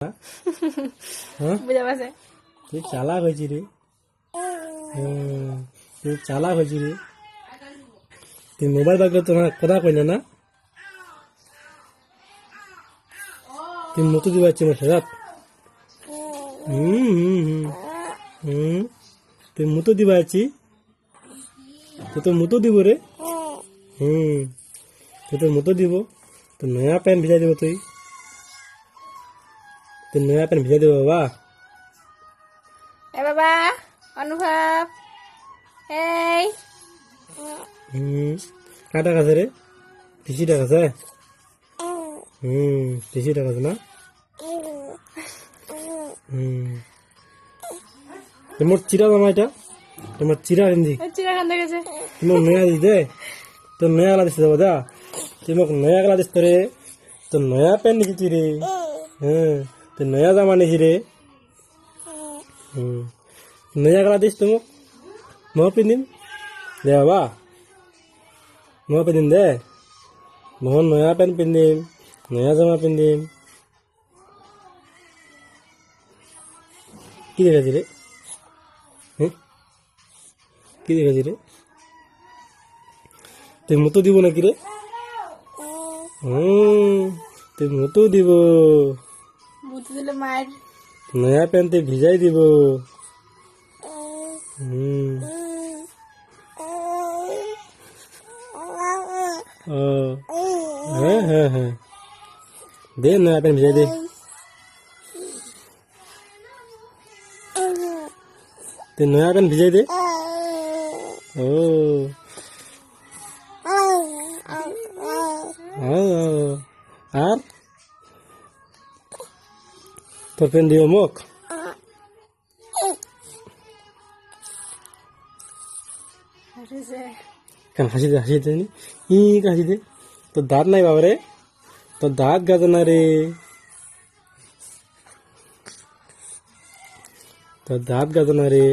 হ্যাঁ বুঝা পারছে তুই চালাক হয়েছি রে। তুই চালাক হয়েছি রে। তুই মোবাইল বাগলে তোমার কথা কই না তুই মতো দিবা যাচ্ছি আমার সাথে তুই মুতো দিবা যাচ্ছি তুই তো মুতো দিব রে। তুই তো মুতো দিব তো নয়া প্যান্ট ভিজাই দিব তুই নয়া প্যান্ট ভিজাই দিব বাবা। এ বাবা অনুভব এই কাটা কাছে রে পিসিটা কাছে পিসিটা কাছে না তোমার চিরা জামা এটা তোমার চিরা হিন্দি চিড়াখান দেখেছে তোমার নয়া দিস দে তোর নয়া গলা দিস দেবো দা তুই মোক নয়া গলা দিস রে তোর নয়া প্যান্ট নিয়েছি রে। তুই নয়া জামা নিয়েছি রে। নয়া গলা দিস তুমি মই পিন্ধিম দে বাবা মই পিন্ধিম দে মই নয়া পেণ্ট পিন্ধিম নয়া জামা পিন্ধিম। কি দেখাচ্ছি রে কি দেখাচ্ছি রে তুই মতো দিব নাকি রে তুই মতো দিব বুঝতে দিলে মায়ের নয়া প্যান্টে ভিজাই দিব। হ্যাঁ হ্যাঁ হ্যাঁ দে নয়া প্যান্ট ভিজাই দে তুই নয়া প্যান্ট ভিজাই দে। ও আর তোর প্যান্ট দিও মোক কেন হাসি দে হাসি দে তোর দাঁত নাই বাবা রে তোর দাঁত গাজে না রে তোর দাঁত গাজে না রে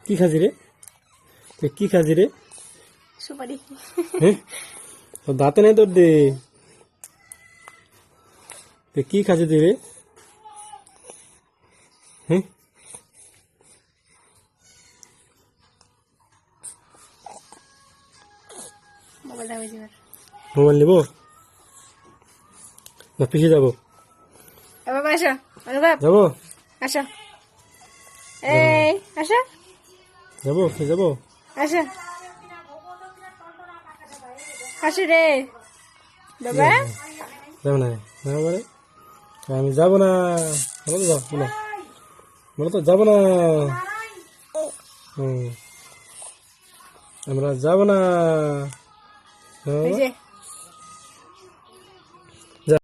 কি খাসি রে তুই কি খাসি রে সুপারি তোর দাঁতে নাই তোর দে তুই কি খাসি তুই রে মোবাইলটা হয়েছে মোবাইল নিব না পিছিয়ে যাবো এ বাবা আসো অনুভব যাবো আসো এই আসো যাবো কি যাবো আসো আসো রে বাবা যাবো না বাবারে আমি যাবো না বলো তো যাও বলো বলো তো যাবো না আমরা যাবো না এই যে